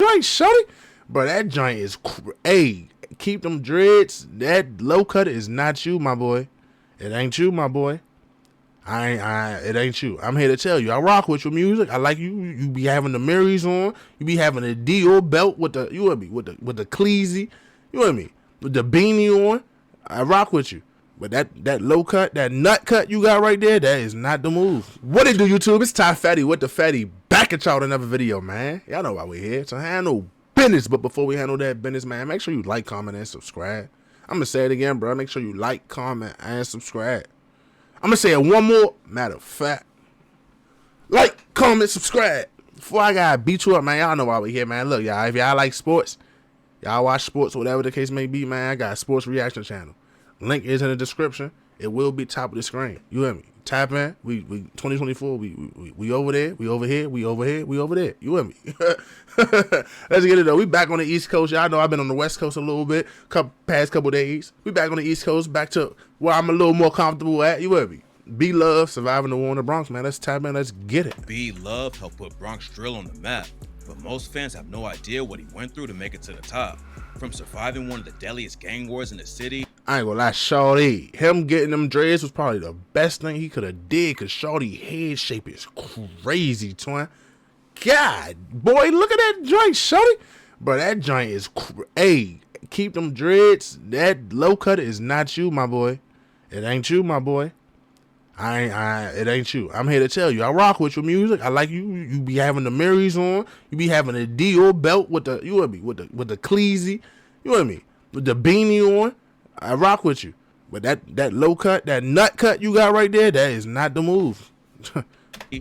joint, shorty? Bro, that joint is, hey, keep them dreads. That low cut is not you, my boy. It ain't you, my boy. It ain't you. I'm here to tell you, I rock with your music. I like you. You be having the Marys on. You be having the Dior belt with the, you with me, with the Cleasy. You with me, with the beanie on. I rock with you. But that low cut, that nut cut you got right there, that is not the move. What it do, YouTube? It's Ty Fatty with the Fatty. Back at y'all with another video, man. Y'all know why we're here. So handle business. But before we handle that business, man, make sure you like, comment, and subscribe. I'm going to say it again, bro. Make sure you like, comment, and subscribe. I'm going to say it one more. Matter of fact. Like, comment, subscribe. Before I got to beat you up, man, y'all know why we're here, man. Look, y'all, if y'all like sports, y'all watch sports, whatever the case may be, man, I got a sports reaction channel. Link is in the description. It will be top of the screen. You hear me? Tap in. We 2024. We over there. We over here. We over here. We over there. You hear me? Let's get it though. We back on the East Coast. Y'all know I've been on the West Coast a little bit. Past couple days. We back on the East Coast. Back to where I'm a little more comfortable at. You hear me? B Love surviving the war in the Bronx, man. Let's tap in. Let's get it. B Love helped put Bronx drill on the map, but most fans have no idea what he went through to make it to the top. From surviving one of the deadliest gang wars in the city. I ain't gonna lie, shorty. Him getting them dreads was probably the best thing he could have did, cause shorty head shape is crazy, twin. God, boy, look at that joint, shorty. Bro, that joint is, hey, keep them dreads. That low cut is not you, my boy. It ain't you, my boy. It ain't you. I'm here to tell you, I rock with your music. I like you. You be having the Marys on. You be having the Dior belt with the, you with me, with the Cleasy. You with me, with the beanie on. I rock with you. But that low cut, that nut cut you got right there, that is not the move.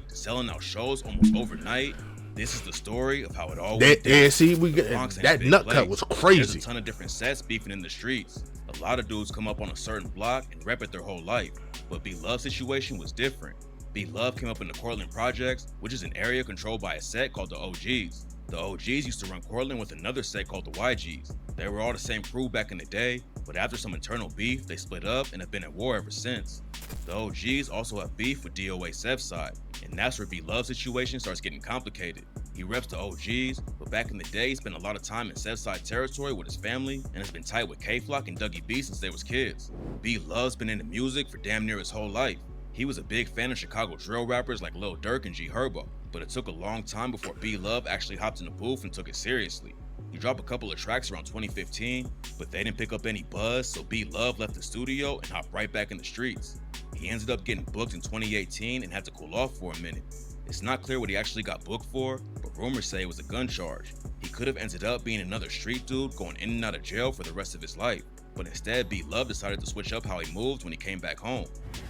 Selling out shows almost overnight. This is the story of how it all went down. Yeah, see, that nut cut was crazy. There's a ton of different sets beefing in the streets. A lot of dudes come up on a certain block and rep it their whole life. But B Love's situation was different. B Love came up in the Cortland Projects, which is an area controlled by a set called the OGs. The OGs used to run Cortland with another set called the YGs. They were all the same crew back in the day, but after some internal beef, they split up and have been at war ever since. The OGs also have beef with DOA Sev's side, and that's where B Love's situation starts getting complicated. He reps the OGs, but back in the day, he spent a lot of time in Sev's side territory with his family and has been tight with K-Flock and Dougie B since they was kids. B Love's been into music for damn near his whole life. He was a big fan of Chicago drill rappers like Lil Durk and G Herbo, but it took a long time before B Love actually hopped in the booth and took it seriously. He dropped a couple of tracks around 2015, but they didn't pick up any buzz, so B Love left the studio and hopped right back in the streets. He ended up getting booked in 2018 and had to cool off for a minute. It's not clear what he actually got booked for, but rumors say it was a gun charge. He could have ended up being another street dude going in and out of jail for the rest of his life, but instead B Love decided to switch up how he moved when he came back home.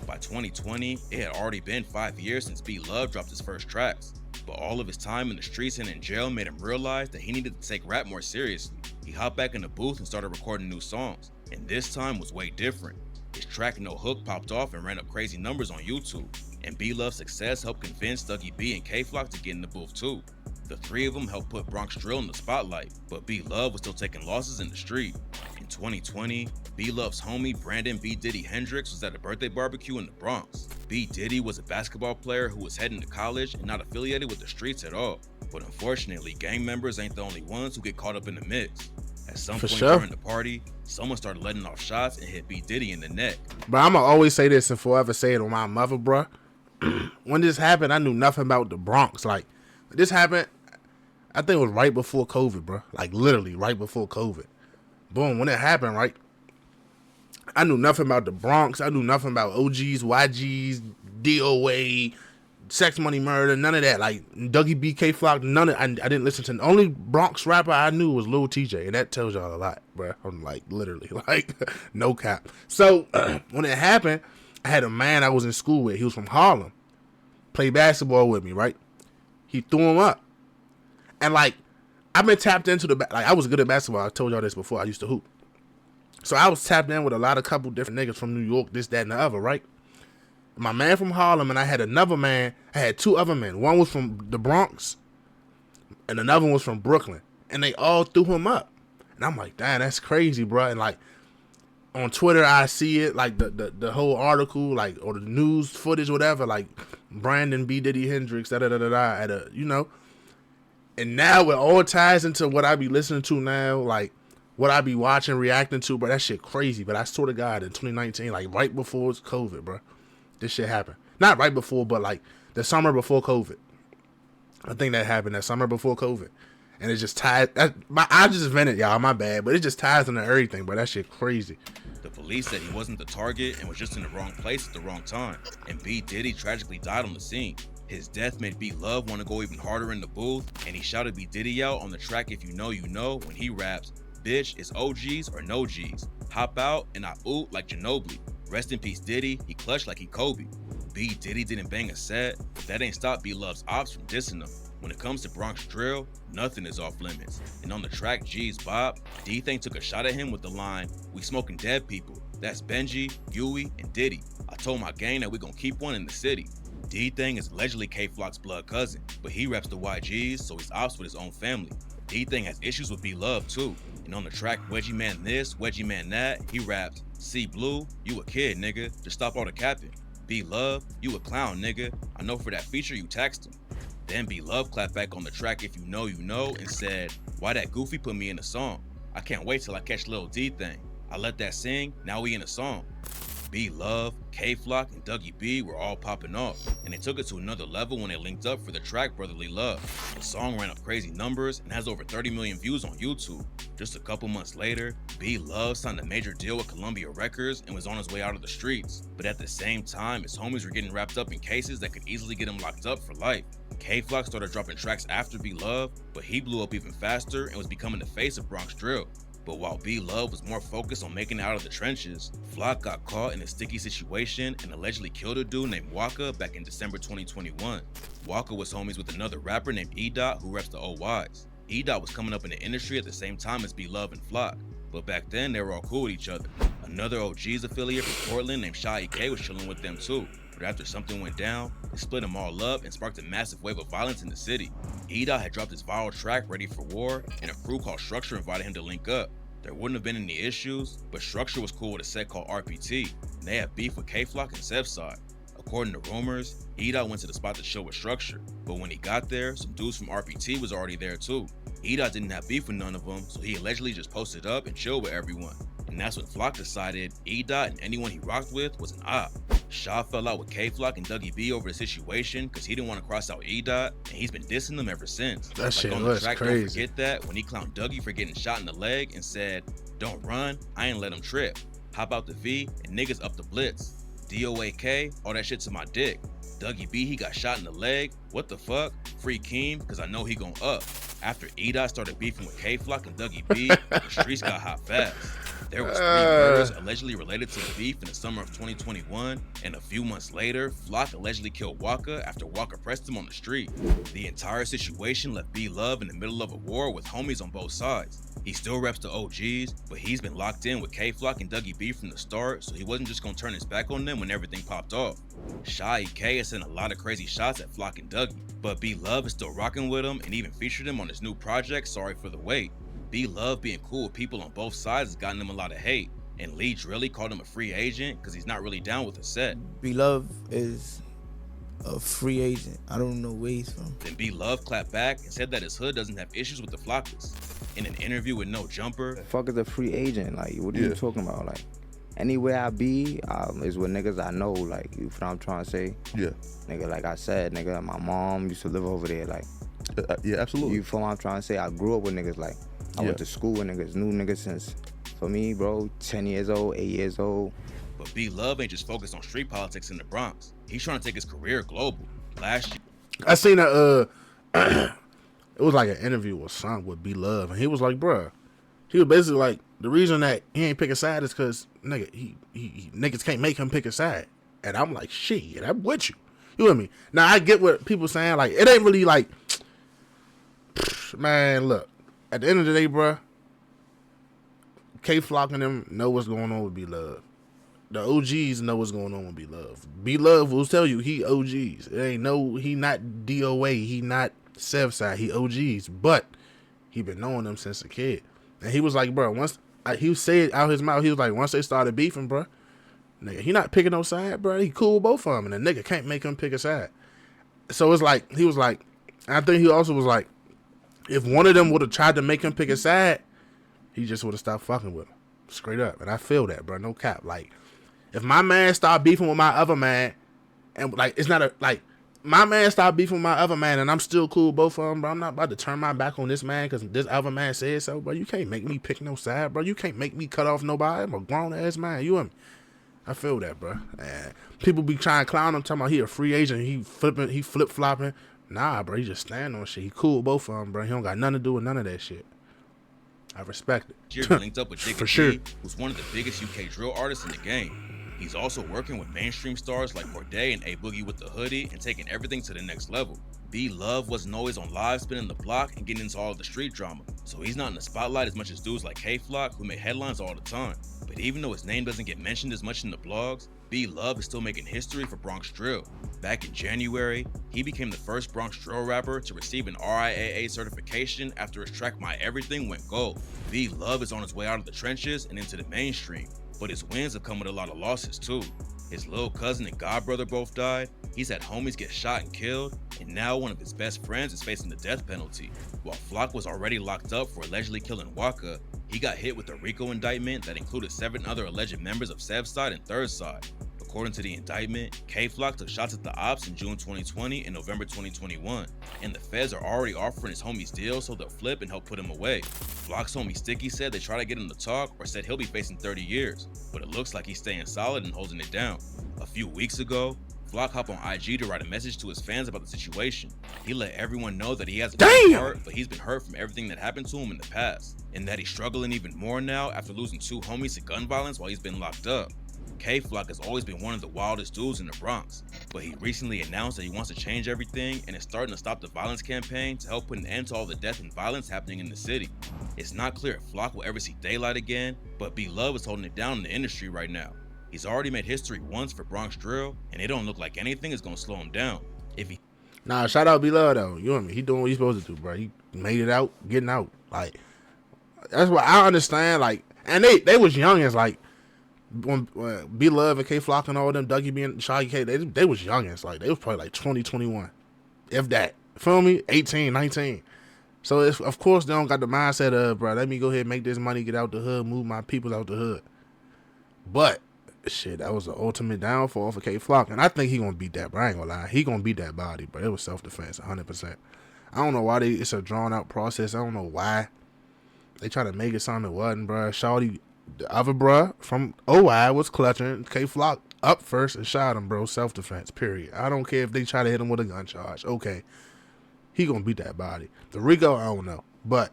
By 2020, it had already been 5 years since B Love dropped his first tracks, but all of his time in the streets and in jail made him realize that he needed to take rap more seriously. He hopped back in the booth and started recording new songs, and this time was way different. His track No Hook popped off and ran up crazy numbers on YouTube, and B Love's success helped convince Dougie B and K-Flock to get in the booth too. The three of them helped put Bronx drill in the spotlight, but B Love was still taking losses in the street. In 2020, B Love's homie Brandon B Diddy Hendrix was at a birthday barbecue in the Bronx. B Diddy was a basketball player who was heading to college and not affiliated with the streets at all. But unfortunately, gang members ain't the only ones who get caught up in the mix. At some point during the party, someone started letting off shots and hit B Diddy in the neck. But I'ma always say this and forever say it on my mother, bruh. When this happened, I knew nothing about the Bronx. Like, this happened, I think it was right before COVID, bro. Like, literally right before COVID. Boom, when it happened, right? I knew nothing about the Bronx. I knew nothing about OGs, YGs, DOA, Sex Money Murder, none of that. Like, Dougie B, K-Flock, none of I didn't listen to. The only Bronx rapper I knew was Lil TJ, and that tells y'all a lot, bro. I'm like, literally, like, no cap. So, when it happened, I had a man I was in school with. He was from Harlem. Played basketball with me, right? He threw him up. And, like, I've been tapped into like, I was good at basketball. I told y'all this before. I used to hoop. So I was tapped in with a couple different niggas from New York, this, that, and the other, right? My man from Harlem, and I had another man. I had two other men. One was from the Bronx, and another one was from Brooklyn. And they all threw him up. And I'm like, damn, that's crazy, bro. And, like, on Twitter, I see it, like, the whole article, like, or the news footage, whatever, like, Brandon B. Diddy Hendrix, da-da-da-da-da, at a, you know. And now it all ties into what I be listening to now, like what I be watching, reacting to, bro. That shit crazy. But I swear to God, in 2019, like right before COVID, bro, this shit happened. Not right before, but like the summer before COVID. I think that happened that summer before COVID. And it just ties. I just vented, y'all. My bad. But it just ties into everything, bro. That shit crazy. The police said he wasn't the target and was just in the wrong place at the wrong time. And B. Diddy tragically died on the scene. His death made B Love want to go even harder in the booth, and he shouted B Diddy out on the track If You Know, You Know when he raps, "Bitch, it's OGs or no G's. Hop out and I oot like Ginobili. Rest in peace Diddy, he clutched like he Kobe." B Diddy didn't bang a set, but that ain't stopped B Love's ops from dissing him. When it comes to Bronx drill, nothing is off limits. And on the track G's Bob, D-Thing took a shot at him with the line, "We smoking dead people. That's Benji, Huey, and Diddy. I told my gang that we gon' keep one in the city." D-Thing is allegedly K-Flock's blood cousin, but he reps the YGs, so he's ops with his own family. D-Thing has issues with B Love too, and on the track Wedgie Man This, Wedgie Man That, he raps, "See Blue, you a kid, nigga, just stop all the capping. B Love, you a clown, nigga, I know for that feature you taxed him." Then B Love clapped back on the track If You Know, You Know and said, "Why that Goofy put me in a song? I can't wait till I catch Lil D-Thing. I let that sing, now we in a song." B Love, K-Flock, and Dougie B were all popping off, and they took it to another level when they linked up for the track Brotherly Love. The song ran up crazy numbers and has over 30 million views on YouTube. Just a couple months later, B Love signed a major deal with Columbia Records and was on his way out of the streets. But at the same time, his homies were getting wrapped up in cases that could easily get him locked up for life. K-Flock started dropping tracks after B Love, but he blew up even faster and was becoming the face of Bronx drill. But while B Love was more focused on making it out of the trenches, Flock got caught in a sticky situation and allegedly killed a dude named Waka back in December 2021. Waka was homies with another rapper named E-Dot who reps the OYs. E-Dot was coming up in the industry at the same time as B Love and Flock, but back then they were all cool with each other. Another OG's affiliate from Portland named Shy K was chilling with them too, but after something went down, they split them all up and sparked a massive wave of violence in the city. E-Dot had dropped his viral track Ready for War, and a crew called Structure invited him to link up. There wouldn't have been any issues, but Structure was cool with a set called RPT, and they had beef with K-Flock and Sevside. According to rumors, E-Dot went to the spot to chill with Structure, but when he got there, some dudes from RPT was already there too. E-Dot didn't have beef with none of them, so he allegedly just posted up and chilled with everyone. And that's when Flock decided E-Dot and anyone he rocked with was an op. Shaw fell out with K-Flock and Dougie B over the situation because he didn't want to cross out E-Dot, and he's been dissing them ever since. That shit on the was track, crazy. Don't forget that when he clowned Dougie for getting shot in the leg and said, "Don't run, I ain't let him trip. Hop out the V and niggas up the blitz. DOAK, all that shit to my dick. Dougie B, he got shot in the leg. What the fuck? Free Keem, cause I know he gon' up." After E-Dot started beefing with K-Flock and Dougie B, the streets got hot fast. There was 3 murders allegedly related to the beef in the summer of 2021, and a few months later, Flock allegedly killed Waka after Waka pressed him on the street. The entire situation left B Love in the middle of a war with homies on both sides. He still reps the OGs, but he's been locked in with K-Flock and Dougie B from the start, so he wasn't just gonna turn his back on them when everything popped off. Shy K has sent a lot of crazy shots at Flock and Dougie, but B Love is still rocking with him and even featured him on his new project, Sorry for the Wait. B Love being cool with people on both sides has gotten him a lot of hate, and Lee Drilly called him a free agent because he's not really down with the set. B Love is a free agent. I don't know where he's from. Then B Love clapped back and said that his hood doesn't have issues with the Flockas. In an interview with No Jumper, Fuck is a free agent? Like, what are you talking about? Like, anywhere I be is with niggas I know. Like, you feel what I'm trying to say? Yeah. Nigga, like I said, nigga, my mom used to live over there. Like, Yeah, absolutely. you feel what I'm trying to say? I grew up with niggas. Like, I went to school with niggas, knew niggas since, for me, bro, 10 years old, 8 years old. but B Love ain't just focused on street politics in the Bronx. He's trying to take his career global. Last year, I seen it was like an interview or something with B Love, and he was like, bruh, he was basically like, the reason that he ain't pick a side is because nigga, he niggas can't make him pick a side. And I'm like, shit, I'm with you. You with me? Now I get what people saying, like, it ain't really like, man, look, at the end of the day, bruh, K-Flock and them know what's going on with B Love. The OGs know what's going on with B Love. B Love will tell you he OGs. It ain't no, he not DOA, he not Sevside, he OGs. But he been knowing them since a kid. And he was like, bro, once he said out his mouth, he was like, once they started beefing, bro, nigga, he not picking no side, bro. He cool with both of them, and the nigga can't make him pick a side. So it's like, he was like, I think he also was like, If one of them would have tried to make him pick a side, he just would have stopped fucking with him. Straight up. And I feel that, bro. No cap. Like, if my man start beefing with my other man, and like, it's not a, like, my man start beefing with my other man, and I'm still cool with both of them, bro. I'm not about to turn my back on this man because this other man said so, bro. You can't make me pick no side, bro. You can't make me cut off nobody. I'm a grown ass man. You and me. I feel that, bro. And people be trying to clown him, talking about he a free agent, he flip flopping. Nah, bro, he just stand on shit. He cool with both of them, bro. He don't got nothing to do with none of that shit. I respect it. Jerry linked up with Digga For sure. D, who's one of the biggest UK drill artists in the game. He's also working with mainstream stars like Corday and A Boogie with the Hoodie and taking everything to the next level. B Love wasn't always on live spinning the block and getting into all of the street drama, so he's not in the spotlight as much as dudes like K-Flock who make headlines all the time. But even though his name doesn't get mentioned as much in the blogs, B Love is still making history for Bronx drill. Back in January, he became the first Bronx drill rapper to receive an RIAA certification after his track My Everything went gold. B Love is on his way out of the trenches and into the mainstream, but his wins have come with a lot of losses too. His little cousin and godbrother both died, he's had homies get shot and killed, and now one of his best friends is facing the death penalty. While Flock was already locked up for allegedly killing Waka, he got hit with a RICO indictment that included 7 other alleged members of Sev's side and Third side. According to the indictment, K-Flock took shots at the ops in June 2020 and November 2021, and the feds are already offering his homies deals so they'll flip and help put him away. Flock's homie Sticky said they try to get him to talk or said he'll be facing 30 years, but it looks like he's staying solid and holding it down. A few weeks ago, Flock hopped on IG to write a message to his fans about the situation. He let everyone know that he has a good heart, but he's been hurt from everything that happened to him in the past, and that he's struggling even more now after losing 2 homies to gun violence while he's been locked up. K-Flock has always been one of the wildest dudes in the Bronx, but he recently announced that he wants to change everything and is starting to stop the violence campaign to help put an end to all the death and violence happening in the city. It's not clear if Flock will ever see daylight again, but B Love is holding it down in the industry right now. He's already made history once for Bronx drill, and it don't look like anything is gonna slow him down. Nah, shout out B Love though. You know me. He doing what he's supposed to do, bro. He made it out, getting out. Like, that's what I understand. Like, and they was young as like, when B Love and K Flock and all them, Dougie B and Shaggy K, they was youngins. Like, they was probably like 20, 21. If that. Feel me? 18, 19. So it's, of course they don't got the mindset of, bro, let me go ahead and make this money, get out the hood, move my people out the hood. But shit, that was the ultimate downfall for K Flock. And I think he gonna beat that, bro. I ain't gonna lie. He gonna beat that body, bro. It was self-defense, 100%. I don't know why it's a drawn out process. I don't know why they try to make it something it wasn't, bro. Shawty, the other bruh from OI was clutching. K Flock up first and shot him, bro. Self-defense, period. I don't care if they try to hit him with a gun charge. Okay. He gonna beat that body. The Rico, I don't know. But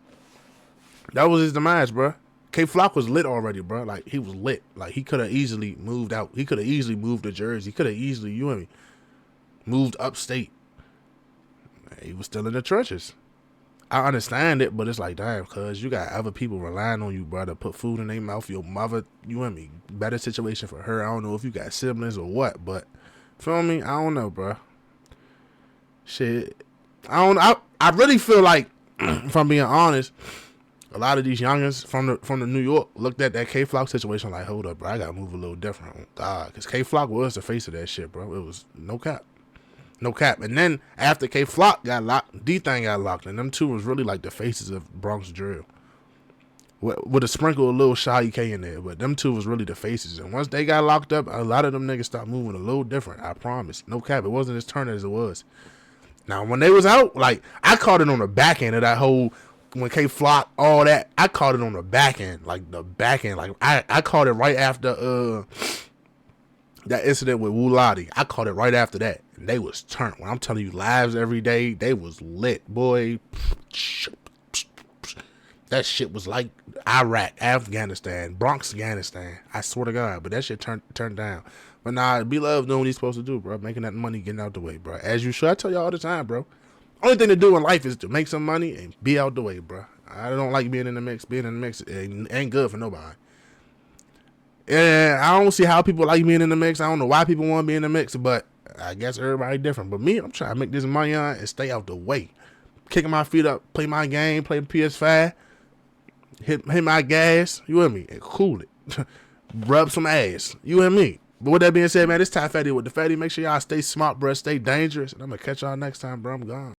that was his demise, bro. K Flock was lit already, bro. Like, he was lit. Like, he could have easily moved out. He could have easily moved to Jersey. He could have easily, you and me, moved upstate. He was still in the trenches. I understand it, but it's like, damn, cuz you got other people relying on you, bro, to put food in their mouth. Your mother, you and me, better situation for her. I don't know if you got siblings or what, but feel me? I don't know, bro. Shit. I really feel like, if I'm being honest, a lot of these youngins from the New York looked at that K Flock situation like, hold up, bro, I gotta move a little different. Oh, God, because K Flock was the face of that shit, bro. It was no cap. No cap. And then after K Flock got locked, D-Thing got locked, and them two was really like the faces of Bronx drill. With a sprinkle of little Shaggy K in there, but them two was really the faces. And once they got locked up, a lot of them niggas started moving a little different. I promise. No cap. It wasn't as turn as it was. Now, when they was out, like, I caught it on the back end of that whole, when K Flock, all that, I caught it on the back end. Like, the back end. Like, I caught it right after that incident with Wu Lottie. I caught it right after that. And they was turned. When I'm telling you, lives every day, they was lit, boy. That shit was like Iraq, Afghanistan, Bronx, Afghanistan. I swear to God. But that shit turned down. But nah, B Love doing what he's supposed to do, bro. Making that money, getting out the way, bro. As you should. I tell you all the time, bro. Only thing to do in life is to make some money and be out the way, bro. I don't like being in the mix. Being in the mix ain't good for nobody. And I don't see how people like being in the mix. I don't know why people want to be in the mix, but I guess everybody different. But me, I'm trying to make this money on and stay out the way. Kicking my feet up, play my game, play PS5, hit my gas, you and me, and cool it. Rub some ass, you and me. But with that being said, man, this Ty Fatty with the Fatty. Make sure y'all stay smart, bro. Stay dangerous. And I'm going to catch y'all next time, bro. I'm gone.